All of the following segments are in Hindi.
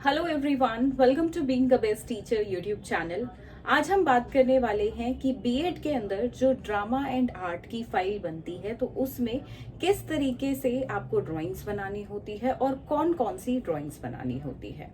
Hello everyone, welcome to being the best teacher YouTube channel. आज हम बात करने वाले हैं कि बीएड के अंदर जो ड्रामा एंड आर्ट की फाइल बनती है तो उसमें किस तरीके से आपको ड्राइंग्स बनानी होती है और कौन कौन सी ड्राइंग्स बनानी होती है।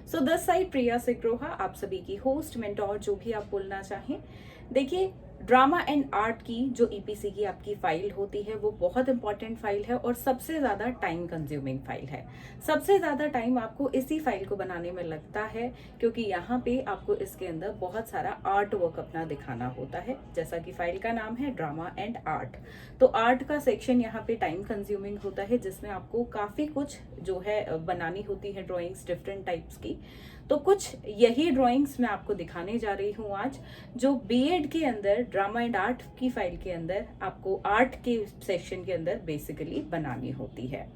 सो दिस साइड प्रिया सिक्रोहा, आप सभी की होस्ट, मेंटोर, जो भी आप बोलना चाहें। देखिए, ड्रामा एंड आर्ट की जो ईपीसी की आपकी फाइल होती है वो बहुत इंपॉर्टेंट फाइल है और सबसे ज्यादा टाइम कंज्यूमिंग फाइल है। सबसे ज्यादा टाइम आपको इसी फाइल को बनाने में लगता है क्योंकि यहाँ पे आपको इसके अंदर बहुत सारा आर्ट वर्क अपना दिखाना होता है। जैसा कि फाइल का नाम है ड्रामा एंड आर्ट, तो आर्ट का सेक्शन यहाँ पे टाइम कंज्यूमिंग होता है जिसमें आपको काफी कुछ जो है बनानी होती है, ड्रॉइंग्स डिफरेंट टाइप्स की। तो कुछ यही ड्राइंग्स मैं आपको दिखाने जा रही हूँ आज, जो बीएड के अंदर ड्रामा एंड आर्ट की फाइल के अंदर आपको आर्ट के सेक्शन के अंदर बेसिकली बनानी होती है।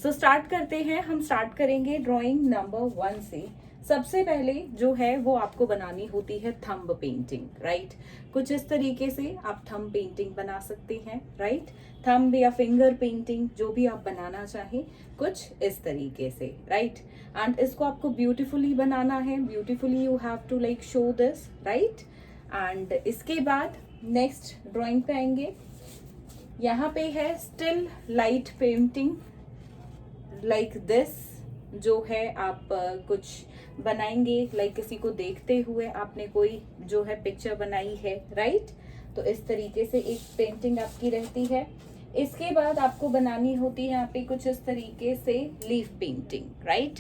सो स्टार्ट करते हैं। हम स्टार्ट करेंगे ड्राइंग नंबर 1 से। सबसे पहले जो है वो आपको बनानी होती है थंब पेंटिंग, राइट। कुछ इस तरीके से आप थंब पेंटिंग बना सकते हैं, राइट। थंब या फिंगर पेंटिंग जो भी आप बनाना चाहें, कुछ इस तरीके से, राइट। एंड इसको आपको ब्यूटीफुली बनाना है। Beautifully you have to like show this, right. And इसके बाद नेक्स्ट ड्राइंग पे आएंगे। यहाँ पे है still life painting like this, जो है आप कुछ बनाएंगे लाइक किसी को देखते हुए आपने कोई जो है पिक्चर बनाई है, राइट। तो इस तरीके से एक पेंटिंग आपकी रहती है। इसके बाद आपको बनानी होती है यहाँ पे कुछ इस तरीके से leaf painting, right.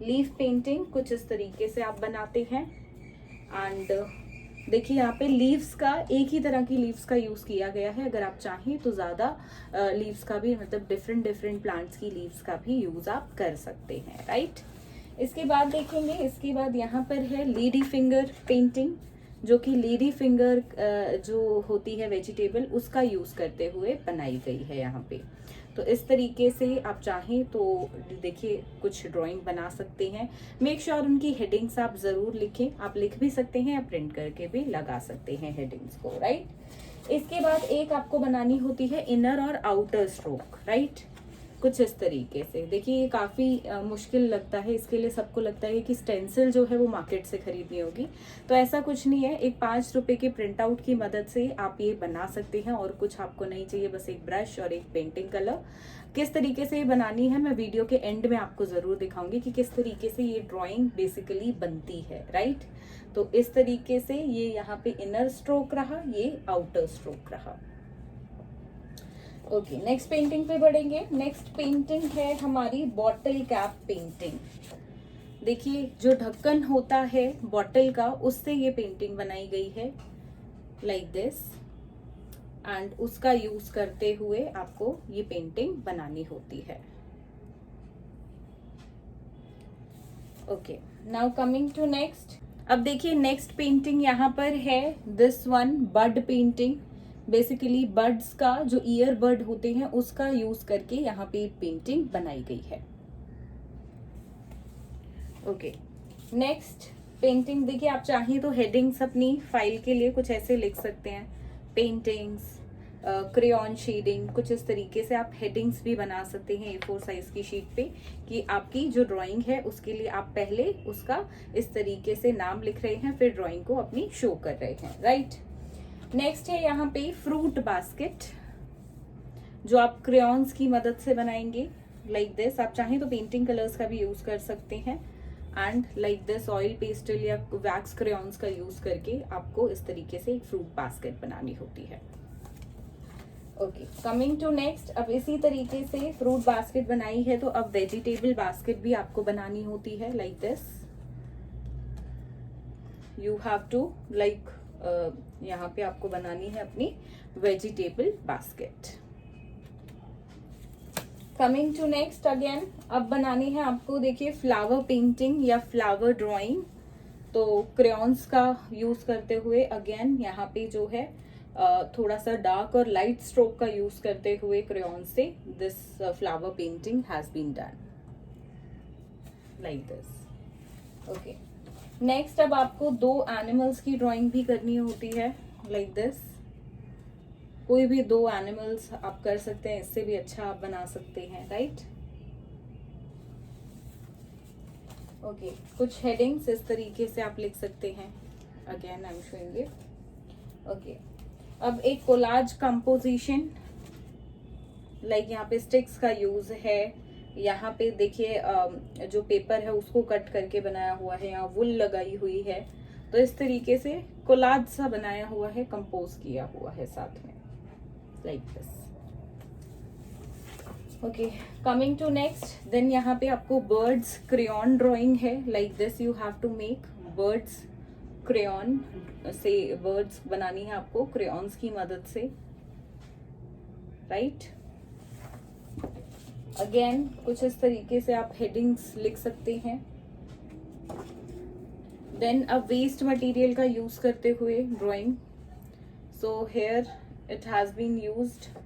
Leaf painting कुछ इस तरीके से आप बनाते हैं। एंड देखिए, यहाँ पे लीव्स का एक ही तरह की लीव्स का यूज किया गया है। अगर आप चाहें तो ज्यादा लीव्स का भी, मतलब डिफरेंट डिफरेंट प्लांट्स की लीव्स का भी यूज आप कर सकते हैं, राइट। इसके बाद देखेंगे, इसके बाद यहाँ पर है लेडी फिंगर पेंटिंग, जो कि लेडी फिंगर जो होती है वेजिटेबल, उसका यूज करते हुए बनाई गई है यहाँ पे। तो इस तरीके से आप चाहें तो देखिए कुछ ड्राइंग बना सकते हैं। मेक श्योर उनकी हेडिंग्स आप जरूर लिखें। आप लिख भी सकते हैं या प्रिंट करके भी लगा सकते हैं हेडिंग्स को, राइट। इसके बाद एक आपको बनानी होती है इनर और आउटर स्ट्रोक, राइट। कुछ इस तरीके से। देखिए, ये काफी मुश्किल लगता है। इसके लिए सबको लगता है कि स्टेंसिल जो है वो मार्केट से खरीदनी होगी, तो ऐसा कुछ नहीं है। एक 5 रुपए के प्रिंट आउट की मदद से आप ये बना सकते हैं और कुछ आपको नहीं चाहिए, बस एक ब्रश और एक पेंटिंग कलर। किस तरीके से ये बनानी है मैं वीडियो के एंड में आपको जरूर दिखाऊंगी कि किस तरीके से ये ड्रॉइंग बेसिकली बनती है, राइट। तो इस तरीके से ये यहाँ पे इनर स्ट्रोक रहा, ये आउटर स्ट्रोक रहा। ओके, नेक्स्ट पेंटिंग पे बढ़ेंगे। नेक्स्ट पेंटिंग है हमारी बॉटल कैप पेंटिंग। देखिए, जो ढक्कन होता है बॉटल का, उससे ये पेंटिंग बनाई गई है लाइक दिस। एंड उसका यूज करते हुए आपको ये पेंटिंग बनानी होती है। Okay, now coming to next. अब देखिए, नेक्स्ट पेंटिंग यहाँ पर है this one, bird painting. Basically birds का जो ईयर बर्ड होते हैं उसका यूज करके यहाँ पे पेंटिंग बनाई गई है। ओके, नेक्स्ट पेंटिंग देखिए, आप चाहें तो हेडिंग्स अपनी फाइल के लिए कुछ ऐसे लिख सकते हैं। पेंटिंग्स, क्रेयॉन शेडिंग, कुछ इस तरीके से आप हेडिंग्स भी बना सकते हैं A4 साइज की शीट पे, कि आपकी जो ड्राइंग है उसके लिए आप पहले उसका इस तरीके से नाम लिख रहे हैं, फिर ड्राइंग को अपनी शो कर रहे हैं, राइट। नेक्स्ट है यहाँ पे फ्रूट बास्केट, जो आप क्रेयॉन्स की मदद से बनाएंगे लाइक दिस। आप चाहें तो पेंटिंग कलर्स का भी यूज कर सकते हैं। And like this oil pastel या वैक्स क्रेयॉन्स का यूज करके आपको इस तरीके से एक फ्रूट बास्केट बनानी होती है। Okay, coming to next. अब इसी तरीके से फ्रूट बास्केट बनाई है तो अब वेजिटेबल बास्केट भी आपको बनानी होती है like this. You have to like यहाँ पे आपको बनानी है अपनी vegetable basket. Coming to next again, अब बनानी है आपको, देखिए, फ्लावर पेंटिंग या फ्लावर ड्राइंग। तो क्रेयॉन्स का यूज करते हुए अगेन यहाँ पे जो है थोड़ा सा डार्क और लाइट स्ट्रोक का यूज करते हुए क्रेयॉन से this flower painting has been done like this. Okay, next अब आपको 2 एनिमल्स की ड्राइंग भी करनी होती है लाइक दिस। कोई भी 2 एनिमल्स आप कर सकते हैं, इससे भी अच्छा आप बना सकते हैं, राइट। ओके, कुछ हेडिंग्स इस तरीके से आप लिख सकते हैं। Again I am showing you. Okay, अब एक कोलाज कंपोजिशन, लाइक यहाँ पे स्टिक्स का यूज है। यहाँ पे देखिए जो पेपर है उसको कट करके बनाया हुआ है, यहाँ वुल लगाई हुई है। तो इस तरीके से कोलाज सा बनाया हुआ है, कंपोज किया हुआ है साथ में, like this. Okay, coming to next, then यहाँ पे आपको बर्ड्स क्रेयॉन ड्राइंग है, like this you have to make birds crayon से बर्ड्स बनानी है आपको क्रेयॉन्स की मदद से, राइट। अगेन कुछ इस तरीके से आप हेडिंग्स लिख सकते हैं। देन अब वेस्ट मटेरियल का यूज करते हुए drawing, so here it has been used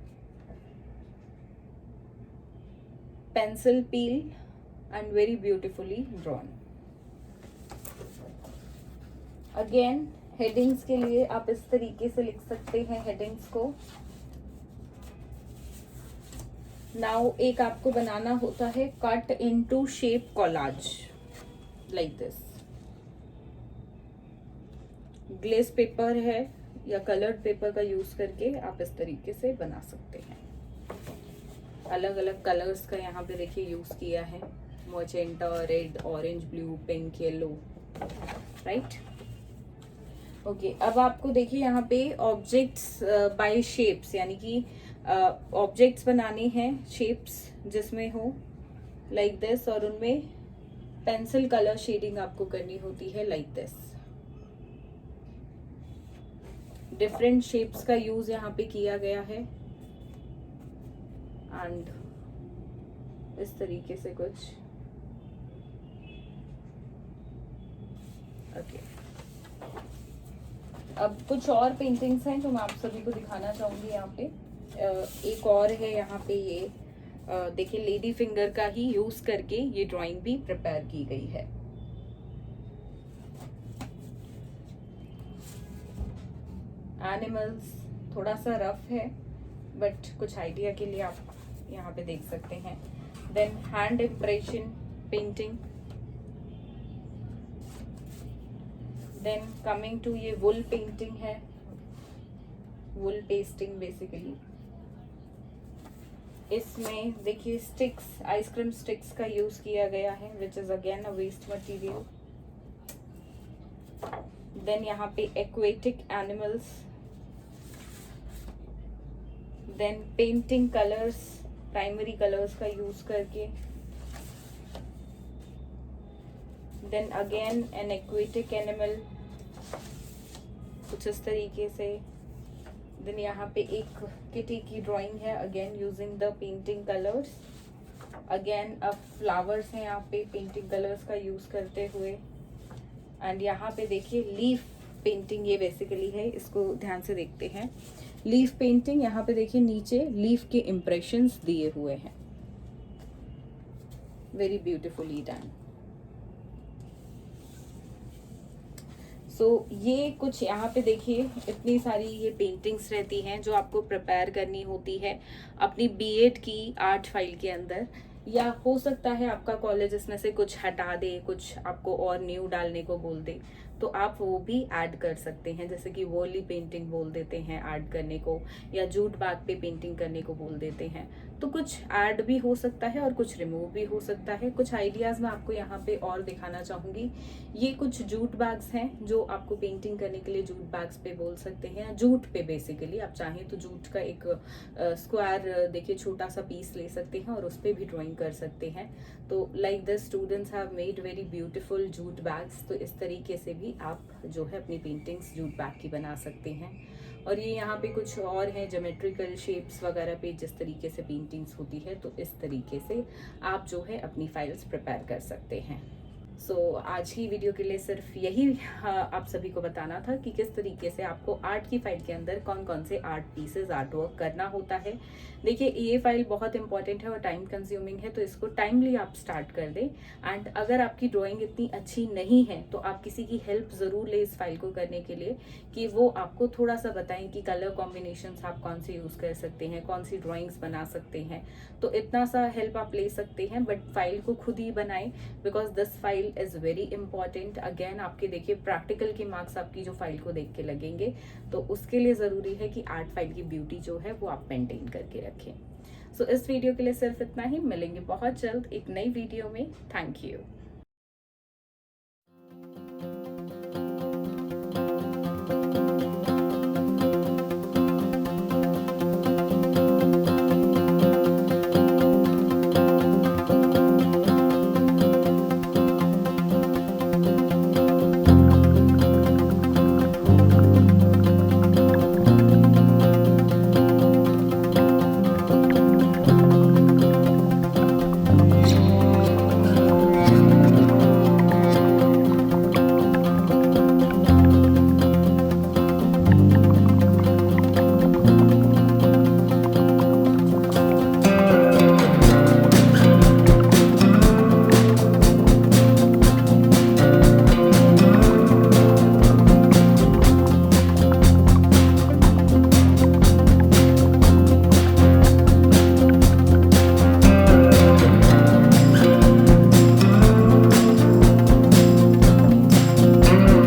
pencil peel and very beautifully drawn. Again headings के लिए आप इस तरीके से लिख सकते हैं headings को। Now एक आपको बनाना होता है cut into shape collage like this। Glace paper है या कलर्ड पेपर का यूज करके आप इस तरीके से बना सकते हैं। अलग अलग कलर्स का यहाँ पे देखिए यूज किया है, magenta, red, orange, blue, pink, yellow, right. Okay, अब आपको देखिए यहाँ पे ऑब्जेक्ट्स बाय शेप्स, यानी कि ऑब्जेक्ट्स बनाने हैं शेप्स जिसमें हो लाइक दिस, और उनमें पेंसिल कलर शेडिंग आपको करनी होती है लाइक दिस। डिफरेंट शेप्स का यूज यहाँ पे किया गया है एंड इस तरीके से कुछ। ओके, अब कुछ और पेंटिंग्स हैं जो मैं आप सभी को दिखाना चाहूंगी। यहाँ पे एक और है, यहाँ पे ये देखिए लेडी फिंगर का ही यूज करके ये ड्राइंग भी प्रिपेयर की गई है। एनिमल्स थोड़ा सा रफ है बट कुछ आइडिया के लिए आप यहाँ पे देख सकते हैं। Then hand impression painting, then coming to ये वुल पेंटिंग है, वुल पेस्टिंग बेसिकली। इसमें देखिए स्टिक्स, आइसक्रीम स्टिक्स का यूज किया गया है which is again a waste material. Then यहाँ पे aquatic animals, then painting colours, primary colours का यूज करके, then again an aquatic animal कुछ इस तरीके से। देन यहाँ पे एक किटी की ड्राइंग है, again using the painting colours. Again अब फ्लावर्स हैं यहाँ पे पेंटिंग कलर्स का यूज करते हुए। एंड यहाँ पे देखिए लीफ पेंटिंग ये बेसिकली है, इसको ध्यान से देखते हैं। लीफ पेंटिंग, यहाँ पे देखिए नीचे लीफ के इम्प्रेशंस दिए हुए हैं, वेरी ब्यूटिफुली डन। सो ये कुछ यहाँ पे देखिए इतनी सारी ये पेंटिंग्स रहती हैं जो आपको प्रिपेयर करनी होती है अपनी बीएड की आर्ट फाइल के अंदर, या हो सकता है आपका कॉलेज इसमें से कुछ हटा दे, कुछ आपको और न्यू डालने को बोल दे, तो आप वो भी ऐड कर सकते हैं। जैसे कि वॉली पेंटिंग बोल देते हैं ऐड करने को, या जूट बैग पे पेंटिंग करने को बोल देते हैं। तो कुछ ऐड भी हो सकता है और कुछ रिमूव भी हो सकता है। कुछ आइडियाज मैं आपको यहाँ पे और दिखाना चाहूंगी। ये कुछ जूट बैग्स हैं जो आपको पेंटिंग करने के लिए जूट बैग्स पे बोल सकते हैं, जूट पे बेसिकली। आप चाहें तो जूट का एक स्क्वायर देखिए छोटा सा पीस ले सकते हैं और उस पर भी ड्रॉइंग कर सकते हैं। तो like the students have made very beautiful jute bags, तो इस तरीके से भी आप जो है अपनी पेंटिंग्स जूट बैग की बना सकते हैं। और ये यहाँ पे कुछ और है ज्योमेट्रिकल शेप्स वगैरह पे जिस तरीके से पेंटिंग्स होती है, तो इस तरीके से आप जो है अपनी फाइल्स प्रिपेयर कर सकते हैं। आज की वीडियो के लिए सिर्फ यही आप सभी को बताना था कि किस तरीके से आपको आर्ट की फाइल के अंदर कौन कौन से आर्ट पीसेज, आर्ट वर्क करना होता है। देखिए ये फाइल बहुत इंपॉर्टेंट है और टाइम कंज्यूमिंग है, तो इसको टाइमली आप स्टार्ट कर दें। एंड अगर आपकी ड्राइंग इतनी अच्छी नहीं है तो आप किसी की हेल्प ज़रूर लें इस फाइल को करने के लिए, कि वो आपको थोड़ा सा बताएं कि कलर कॉम्बिनेशंस आप कौन से यूज़ कर सकते हैं, कौन सी ड्राइंग्स बना सकते हैं। तो इतना सा हेल्प आप ले सकते हैं, बट फाइल को खुद ही बनाएं, because this file file is very important. Again आपके देखिए प्रैक्टिकल के मार्क्स आपकी जो फाइल को देख के लगेंगे, तो उसके लिए जरूरी है कि आर्ट फाइल की ब्यूटी जो है वो आप मेंटेन करके रखें। सो इस वीडियो के लिए सिर्फ इतना ही, मिलेंगे बहुत जल्द एक नई वीडियो में। Thank you.